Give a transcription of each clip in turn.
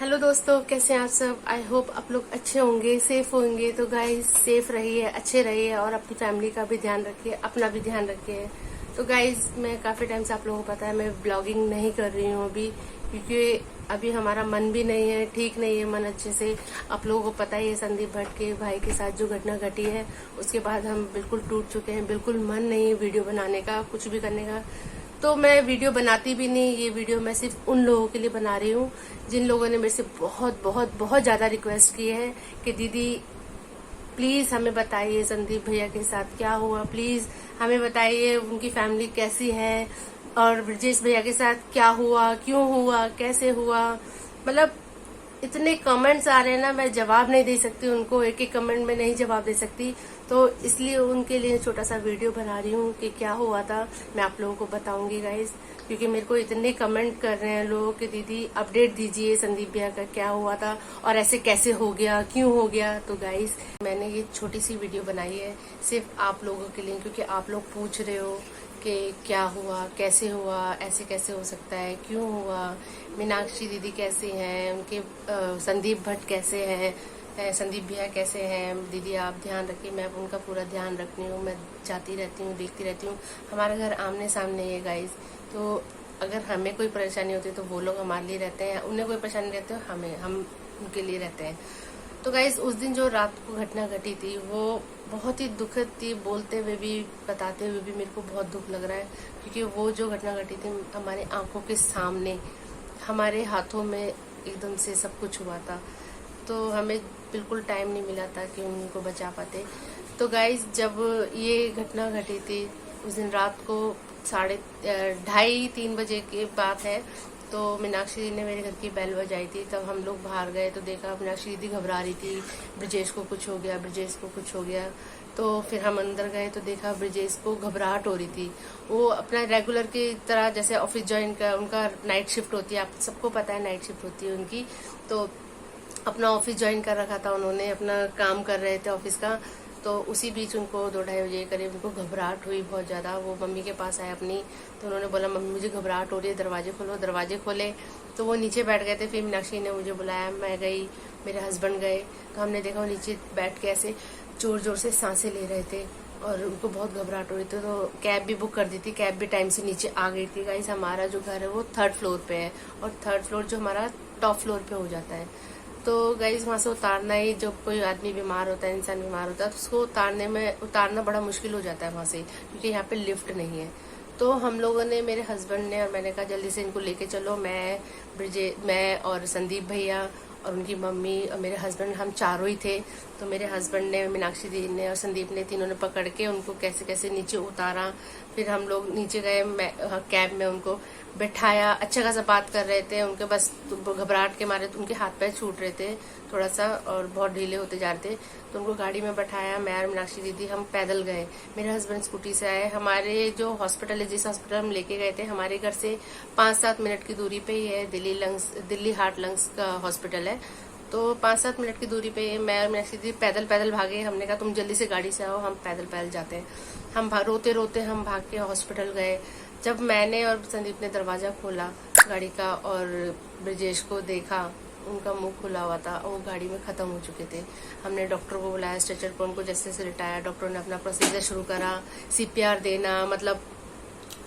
Hello दोस्तों, कैसे हैं आप सब। आई होप आप लोग अच्छे होंगे, सेफ होंगे। तो गाइस, सेफ रहिए, अच्छे रहिए और अपनी फैमिली का भी ध्यान रखिए, अपना भी ध्यान रखिए। तो गाइस, मैं काफी टाइम से, आप लोगों को पता है, मैं ब्लॉगिंग नहीं कर रही हूँ अभी, क्योंकि अभी हमारा मन भी नहीं है, ठीक नहीं है मन अच्छे से। आप लोगों को पता ही है, संदीप भट्ट के भाई के साथ जो घटना घटी है, उसके बाद हम बिल्कुल टूट चुके हैं। बिल्कुल मन नहीं है वीडियो बनाने का, कुछ भी करने का। तो मैं वीडियो बनाती भी नहीं। ये वीडियो मैं सिर्फ उन लोगों के लिए बना रही हूँ जिन लोगों ने मेरे से बहुत बहुत बहुत ज्यादा रिक्वेस्ट की है कि दीदी प्लीज हमें बताइए संदीप भैया के साथ क्या हुआ, प्लीज हमें बताइए उनकी फैमिली कैसी है, और ब्रजेश भैया के साथ क्या हुआ, क्यों हुआ, कैसे हुआ। मतलब इतने कमेंट्स आ रहे हैं ना, मैं जवाब नहीं दे सकती उनको, एक एक कमेंट में नहीं जवाब दे सकती। तो इसलिए उनके लिए छोटा सा वीडियो बना रही हूँ कि क्या हुआ था, मैं आप लोगों को बताऊंगी गाइस। क्योंकि मेरे को इतने कमेंट कर रहे हैं लोग कि दीदी अपडेट दीजिए संदीप भैया का क्या हुआ था और ऐसे कैसे हो गया, क्यों हो गया। तो गाइस, मैंने ये छोटी सी वीडियो बनाई है सिर्फ आप लोगों के लिए, क्योंकि आप लोग पूछ रहे हो कि क्या हुआ, कैसे हुआ, ऐसे कैसे हो सकता है, क्यों हुआ, मीनाक्षी दीदी कैसे हैं, उनके संदीप भट्ट कैसे हैं, संदीप भैया कैसे हैं। दीदी आप ध्यान रखिए, मैं उनका पूरा ध्यान रख रही हूँ, मैं जाती रहती हूँ, देखती रहती हूँ। हमारा घर आमने सामने है गाइस, तो अगर हमें कोई परेशानी होती है तो वो लोग हमारे लिए रहते हैं, उन्हें कोई परेशानी रहती है हम उनके लिए रहते हैं। तो गाइस, उस दिन जो रात को घटना घटी थी वो बहुत ही दुखद थी। बोलते हुए भी, बताते हुए भी मेरे को बहुत दुख लग रहा है, क्योंकि वो जो घटना घटी थी हमारे आंखों के सामने, हमारे हाथों में एकदम से सब कुछ हुआ था। तो हमें बिल्कुल टाइम नहीं मिला था कि उनको बचा पाते। तो गाइस, जब ये घटना घटी थी उस दिन रात को 2:30-3 बजे की बात है। तो मीनाक्षी दीदी ने मेरे घर की बेल बजाई थी, तब हम लोग बाहर गए तो देखा मीनाक्षी दीदी घबरा रही थी, ब्रजेश को कुछ हो गया, ब्रजेश को कुछ हो गया। तो फिर हम अंदर गए तो देखा ब्रजेश को घबराहट हो रही थी। वो अपना रेगुलर की तरह जैसे ऑफिस ज्वाइन कर, उनका नाइट शिफ्ट होती है, आप सबको पता है नाइट शिफ्ट होती है उनकी। तो अपना ऑफिस ज्वाइन कर रखा था उन्होंने, अपना काम कर रहे थे ऑफिस का। तो उसी बीच उनको 2-2:30 बजे करीब उनको घबराहट हुई बहुत ज्यादा। वो मम्मी के पास आए अपनी, तो उन्होंने बोला मम्मी मुझे घबराहट हो रही है, दरवाजे खोलो। दरवाजे खोले तो वो नीचे बैठ गए थे। फिर मीनाक्षी ने मुझे बुलाया, मैं गई, मेरे हस्बैंड गए, तो हमने देखा वो नीचे बैठ के ऐसे जोर जोर से सांसें ले रहे थे और उनको बहुत घबराहट हो रही थी। तो कैब भी बुक कर दी थी, कैब भी टाइम से नीचे आ गई थी। गाइस, हमारा जो घर है वो 3rd फ्लोर पे है और 3rd फ्लोर जो हमारा टॉप फ्लोर पे हो जाता है। तो गाइज, वहां से उतारना ही, जब कोई आदमी बीमार होता है, इंसान बीमार होता है, तो उसको उतारना बड़ा मुश्किल हो जाता है वहां से, क्योंकि यहाँ पे लिफ्ट नहीं है। तो हम लोगों ने, मेरे हस्बैंड ने और मैंने कहा जल्दी से इनको लेके चलो। मैं और संदीप भैया और उनकी मम्मी और मेरे हस्बैंड, हम चारों ही थे। तो मेरे हस्बैंड ने, मीनाक्षी दीदी ने और संदीप ने, तीनों ने पकड़ के उनको कैसे कैसे नीचे उतारा। फिर हम लोग नीचे गए, कैब में उनको बैठाया। अच्छा खासा बात कर रहे थे, उनके बस घबराहट के मारे तो उनके हाथ पैर छूट रहे थे थोड़ा सा और बहुत ढीले होते जा रहे थे। तो उनको गाड़ी में बैठाया, मैं और मीनाक्षी दीदी हम पैदल गए, मेरे हस्बैंड स्कूटी से आए। हमारे जो हॉस्पिटल है, जिस हॉस्पिटल हम लेके गए थे, हमारे घर से 5-7 मिनट की दूरी पे ही है। दिल्ली हार्ट लंग्स का हॉस्पिटल है। तो 5-7 मिनट की दूरी पे मैं और मीनाक्षी दीदी पैदल पैदल भागे। हमने कहा तुम जल्दी से गाड़ी से आओ, हम पैदल पैदल जाते हैं। हम रोते रोते हम भाग के हॉस्पिटल गए। जब मैंने और संदीप ने दरवाजा खोला गाड़ी का और ब्रजेश को देखा, उनका मुंह खुला हुआ था, वो गाड़ी में खत्म हो चुके थे। हमने डॉक्टर को बुलाया, स्ट्रेचर पर उनको जैसे जैसे लिटाया। डॉक्टर ने अपना प्रोसीजर शुरू करा, CPR देना, मतलब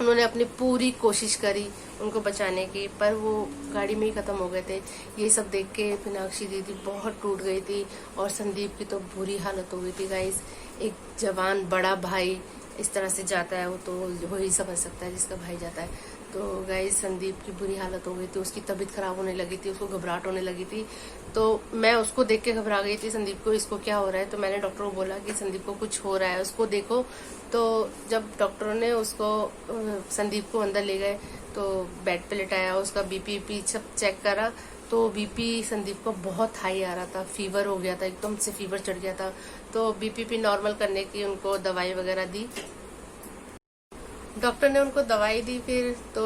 उन्होंने अपनी पूरी कोशिश करी उनको बचाने की, पर वो गाड़ी में ही खत्म हो गए थे। ये सब देख के मीनाक्षी दीदी बहुत टूट गई थी और संदीप की तो बुरी हालत हो गई थी। गाइस, एक जवान बड़ा भाई इस तरह से जाता है, वो तो वही समझ सकता है जिसका भाई जाता है। तो गाइस, संदीप की बुरी हालत हो गई थी, उसकी तबीयत खराब होने लगी थी, उसको घबराहट होने लगी थी। तो मैं उसको देख के घबरा गई थी, संदीप को इसको क्या हो रहा है। तो मैंने डॉक्टर को बोला कि संदीप को कुछ हो रहा है, उसको देखो। तो जब डॉक्टरों ने उसको, संदीप को अंदर ले गए, तो बेड पे लिटाया, उसका BP सब चेक करा। तो BP संदीप को बहुत हाई आ रहा था, फीवर हो गया था, एकदम से फीवर चढ़ गया था। तो BP नॉर्मल करने की उनको दवाई वगैरह दी। डॉक्टर ने उनको दवाई दी, फिर तो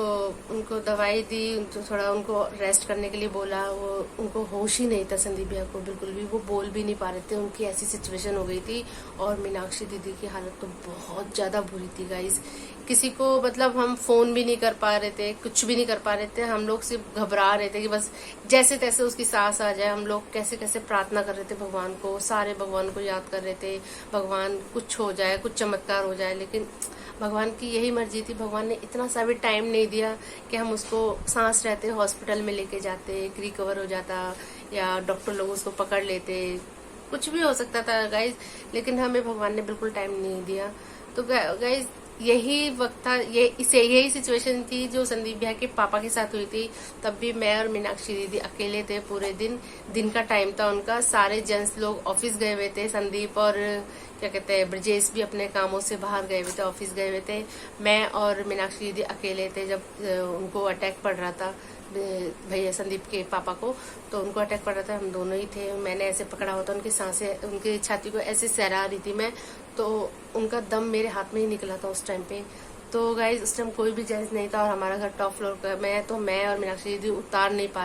उनको दवाई दी, तो थोड़ा उनको रेस्ट करने के लिए बोला। वो उनको होश ही नहीं था संदीप भैया को बिल्कुल भी, वो बोल भी नहीं पा रहे थे, उनकी ऐसी सिचुएशन हो गई थी। और मीनाक्षी दीदी की हालत तो बहुत ज्यादा बुरी थी गाइज। किसी को मतलब हम फोन भी नहीं कर पा रहे थे, कुछ भी नहीं कर पा रहे थे, हम लोग सिर्फ घबरा रहे थे कि बस जैसे तैसे उसकी सांस आ जाए। हम लोग कैसे कैसे प्रार्थना कर रहे थे भगवान को, सारे भगवान को याद कर रहे थे, भगवान कुछ हो जाए, कुछ चमत्कार हो जाए। लेकिन भगवान की यही मर्जी थी, भगवान ने इतना सा भी टाइम नहीं दिया कि हम उसको सांस रहते हॉस्पिटल में लेके जाते, रिकवर हो जाता, या डॉक्टर लोग उसको पकड़ लेते, कुछ भी हो सकता था गाइज। लेकिन हमें भगवान ने बिल्कुल टाइम नहीं दिया। तो गाइज यही वक्त था, यही सिचुएशन थी जो संदीप भैया के पापा के साथ हुई थी। तब भी मैं और मीनाक्षी दीदी अकेले थे पूरे दिन का टाइम था उनका। सारे जेंट्स लोग ऑफिस गए हुए थे, संदीप और क्या कहते हैं ब्रजेश भी अपने कामों से बाहर गए हुए थे, ऑफिस गए हुए थे। मैं और मीनाक्षी दीदी अकेले थे जब उनको अटैक पड़ रहा था भैया संदीप के पापा को। तो उनको अटैक पड़ रहा था, हम दोनों ही थे। मैंने ऐसे पकड़ा हुआ था, उनकी सांसें, उनकी छाती को ऐसे सहरा रही थी मैं, तो उनका दम मेरे हाथ में ही निकला था उस टाइम पे। तो गाइज उस टाइम कोई भी जेंट्स नहीं था, और हमारा घर टॉप फ्लोर का, मैं और मीनाक्षी दीदी उतार नहीं पा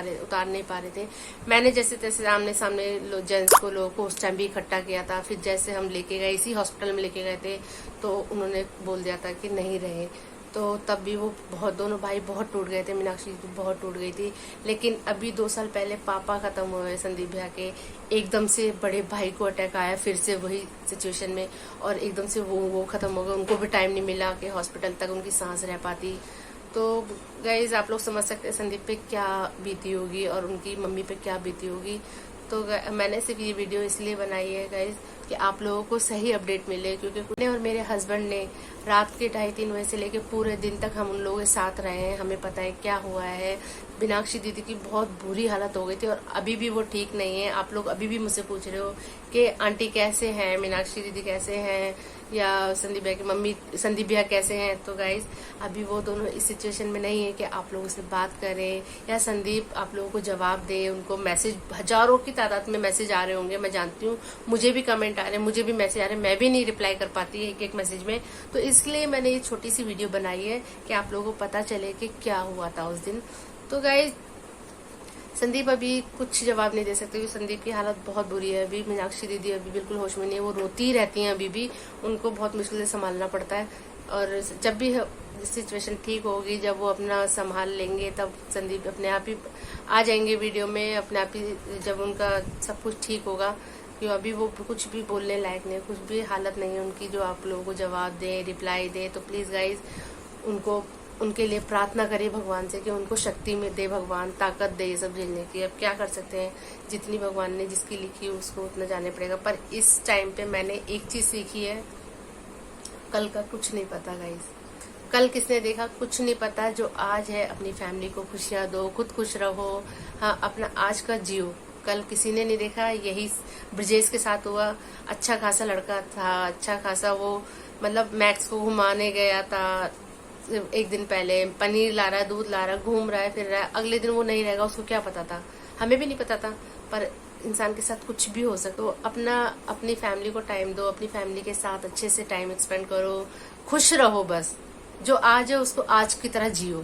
रहे थे। मैंने जैसे तैसे आमने सामने जेंट्स को, लोगों को उस टाइम भी इकट्ठा किया था। फिर जैसे हम लेके गए, इसी हॉस्पिटल में लेके गए थे, तो उन्होंने बोल दिया था कि नहीं रहे। तो तब भी वो दोनों भाई बहुत टूट गए थे, मीनाक्षी दीदी बहुत टूट गई थी। लेकिन अभी 2 साल पहले पापा खत्म हुए संदीप भैया के, एकदम से बड़े भाई को अटैक आया फिर से वही सिचुएशन में, और एकदम से वो खत्म हो गए। उनको भी टाइम नहीं मिला कि हॉस्पिटल तक उनकी सांस रह पाती। तो गाइज आप लोग समझ सकते हैं संदीप पे क्या बीती होगी और उनकी मम्मी पे क्या बीती होगी। तो मैंने सिर्फ ये वीडियो इसलिए बनाई है गाइज कि आप लोगों को सही अपडेट मिले, क्योंकि उन्हें और मेरे हस्बैंड ने रात के 2:30-3 बजे से लेके पूरे दिन तक हम उन लोगों के साथ रहे हैं। हमें पता है क्या हुआ है। मीनाक्षी दीदी की बहुत बुरी हालत हो गई थी और अभी भी वो ठीक नहीं है। आप लोग अभी भी मुझसे पूछ रहे हो कि आंटी कैसे हैं, मीनाक्षी दीदी कैसे हैं, या संदीप भैया की मम्मी संदीप भैया कैसे हैं। तो गाइज अभी वो दोनों इस सिचुएशन में नहीं है कि आप लोगों से बात करें या संदीप आप लोगों को जवाब दे। उनको मैसेज, हजारों की तादाद में मैसेज आ रहे होंगे, मैं जानती हूँ, मुझे भी कमेंट आ रहे हैं, मुझे भी मैसेज आ रहे हैं, मैं भी नहीं रिप्लाई कर पाती एक एक मैसेज में। तो इसलिए मैंने ये छोटी सी वीडियो बनाई है कि आप लोगों को पता चले कि क्या हुआ था उस दिन। तो गाइज संदीप अभी कुछ जवाब नहीं दे सकते क्योंकि संदीप की हालत बहुत बुरी है। अभी मीनाक्षी दीदी अभी बिल्कुल होश में नहीं है, वो रोती ही रहती हैं अभी भी, उनको बहुत मुश्किल से संभालना पड़ता है। और जब भी सिचुएशन ठीक होगी, जब वो अपना संभाल लेंगे, तब संदीप अपने आप ही आ जाएंगे वीडियो में, अपने आप ही, जब उनका सब कुछ ठीक होगा। क्यों अभी वो कुछ भी बोलने लायक नहीं, कुछ भी हालत नहीं है उनकी जो आप लोगों को जवाब दे, रिप्लाई दे। तो प्लीज गाइज उनके लिए प्रार्थना करिए भगवान से कि उनको शक्ति में दे भगवान, ताकत दे ये सब झेलने की। अब क्या कर सकते हैं, जितनी भगवान ने जिसकी लिखी उसको उतना जाने पड़ेगा। पर इस टाइम पे मैंने एक चीज सीखी है, कल का कुछ नहीं पता गाइज। कल किसने देखा, कुछ नहीं पता। जो आज है अपनी फैमिली को खुशियां दो, खुद खुश रहो, हाँ अपना आज का जियो। कल किसी ने नहीं देखा, यही ब्रजेश के साथ हुआ। अच्छा खासा लड़का था, अच्छा खासा वो मतलब मैक्स को घुमाने गया था एक दिन पहले, पनीर ला रहा है, दूध ला रहा है, घूम रहा है, फिर रहा है। अगले दिन वो नहीं रहेगा, उसको क्या पता था, हमें भी नहीं पता था। पर इंसान के साथ कुछ भी हो सकता। तो अपनी फैमिली को टाइम दो, अपनी फैमिली के साथ अच्छे से टाइम स्पेंड करो, खुश रहो। बस जो आज है उसको आज की तरह जियो,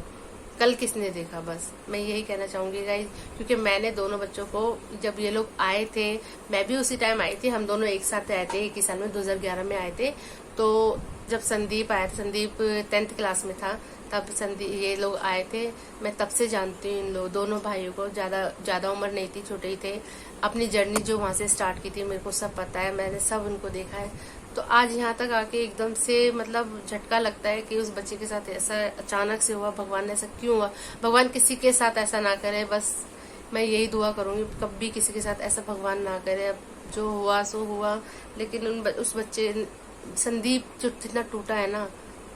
कल किसने देखा। बस मैं यही कहना चाहूंगी गाइज, क्योंकि मैंने दोनों बच्चों को, जब ये लोग आए थे, मैं भी उसी टाइम आई थी, हम दोनों एक साथ आए थे, 21 साल में 2011 में आए थे। तो जब संदीप आया था, संदीप 10th क्लास में था, तब ये लोग आए थे। मैं तब से जानती हूँ इन लोग दोनों भाइयों को, ज्यादा उम्र नहीं थी, छोटे ही थे। अपनी जर्नी जो वहां से स्टार्ट की थी मेरे को सब पता है, मैंने सब उनको देखा है। तो आज यहाँ तक आके एकदम से मतलब झटका लगता है कि उस बच्चे के साथ ऐसा अचानक से हुआ। भगवान ने ऐसा क्यों हुआ, भगवान किसी के साथ ऐसा ना करे। बस मैं यही दुआ करूंगी कभी किसी के साथ ऐसा भगवान ना करे। अब जो हुआ सो हुआ, लेकिन उस बच्चे संदीप जो जितना टूटा है ना,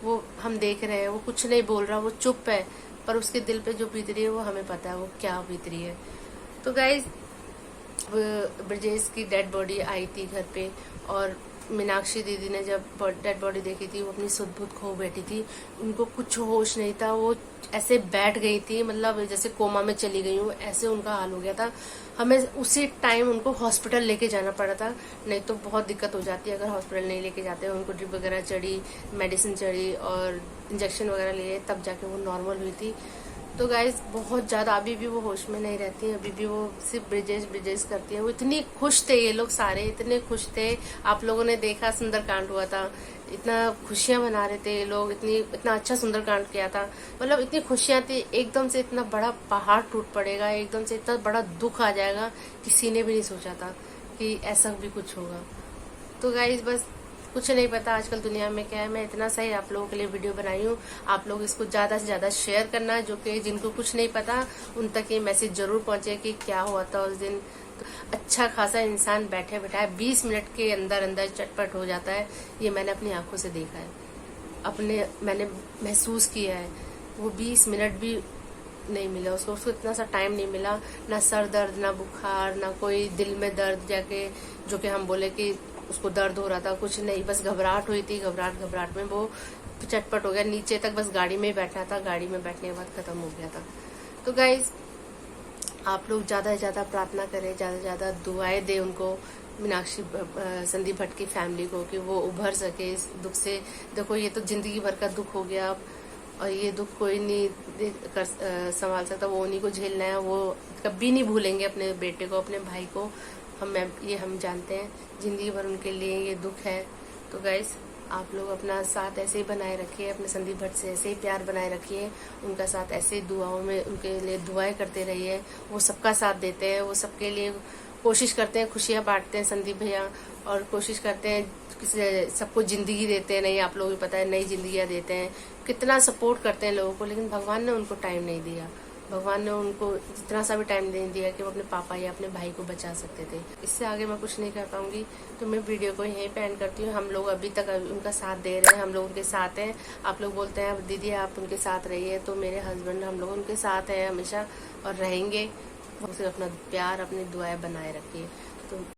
वो हम देख रहे हैं, वो कुछ नहीं बोल रहा, वो चुप है, पर उसके दिल पे जो बीत रही है वो हमें पता है वो क्या बीत रही है। तो गाइज ब्रजेश की डेड बॉडी आई थी घर पे, और मीनाक्षी दीदी ने जब डेड बॉडी देखी थी, वो अपनी सुध-बुध खो बैठी थी, उनको कुछ होश नहीं था, वो ऐसे बैठ गई थी, मतलब जैसे कोमा में चली गई हूँ, ऐसे उनका हाल हो गया था। हमें उसी टाइम उनको हॉस्पिटल लेके जाना पड़ा था, नहीं तो बहुत दिक्कत हो जाती है अगर हॉस्पिटल नहीं लेके जाते। उनको ड्रिप वगैरह चढ़ी, मेडिसिन चढ़ी और इंजेक्शन वगैरह लिए, तब जाके वो नॉर्मल हुई थी। तो गाइज बहुत ज़्यादा अभी भी वो होश में नहीं रहती हैं, अभी भी वो सिर्फ ब्रिजेश करती हैं। वो इतनी खुश थे, ये लोग सारे इतने खुश थे। आप लोगों ने देखा सुंदरकांड हुआ था, इतना खुशियां मना रहे थे ये लोग, इतना अच्छा सुंदरकांड किया था, मतलब इतनी खुशियां थी। एकदम से इतना बड़ा पहाड़ टूट पड़ेगा, एकदम से इतना बड़ा दुख आ जाएगा, किसी ने भी नहीं सोचा था कि ऐसा भी कुछ होगा। तो गाइज बस कुछ नहीं पता आजकल दुनिया में क्या है। मैं इतना सही आप लोगों के लिए वीडियो बनाई हूँ। आप लोग इसको ज्यादा से ज्यादा शेयर करना, जो कि जिनको कुछ नहीं पता उन तक ये मैसेज जरूर पहुंचे कि क्या हुआ था उस दिन। तो अच्छा खासा इंसान बैठे बैठाए 20 मिनट के अंदर अंदर चटपट हो जाता है, ये मैंने अपनी आंखों से देखा है, मैंने महसूस किया है। वो 20 मिनट भी नहीं मिला उसको इतना सा टाइम नहीं मिला, ना सर दर्द, ना बुखार, ना कोई दिल में दर्द जाके जो कि हम बोले कि उसको दर्द हो रहा था, कुछ नहीं, बस घबराहट हुई थी। घबराहट में वो चटपट हो गया, नीचे तक बस गाड़ी में ही बैठना था, गाड़ी में बैठने के बाद खत्म हो गया था। तो गाइज आप लोग ज्यादा से ज्यादा प्रार्थना करें, ज्यादा से ज्यादा दुआएं दें उनको, मीनाक्षी संदीप भट्ट की फैमिली को, कि वो उभर सके इस दुख से। देखो ये तो जिंदगी भर का दुख हो गया अब, और ये दुख कोई नहीं संभाल सकता, वो उन्हीं को झेलना है। वो कभी नहीं भूलेंगे अपने बेटे को, अपने भाई को। हम जानते हैं, जिंदगी भर उनके लिए ये दुख है। तो गाइस आप लोग अपना साथ ऐसे ही बनाए रखिए, अपने संदीप भट्ट से ऐसे ही प्यार बनाए रखिए, उनका साथ ऐसे ही दुआओं में उनके लिए दुआएं करते रहिए। वो सबका साथ देते हैं, वो सबके लिए कोशिश करते हैं, खुशियां बांटते हैं संदीप भैया, और कोशिश करते हैं सबको जिंदगी देते हैं। नहीं, आप लोगों को पता है, नई जिंदगियां देते हैं, कितना सपोर्ट करते हैं लोगों को। लेकिन भगवान ने उनको टाइम नहीं दिया, भगवान ने उनको जितना सा भी टाइम नहीं दिया कि वो अपने पापा या अपने भाई को बचा सकते थे। इससे आगे मैं कुछ नहीं कर पाऊंगी, तो मैं वीडियो को यहीं पे एंड करती हूँ। हम लोग अभी तक उनका साथ दे रहे हैं, हम लोग उनके साथ हैं। आप लोग बोलते हैं दीदी आप उनके साथ रहिए, तो मेरे हस्बैंड हम लोग उनके साथ हैं हमेशा और रहेंगे। सिर्फ अपना प्यार, अपनी दुआएं बनाए रखिए। तो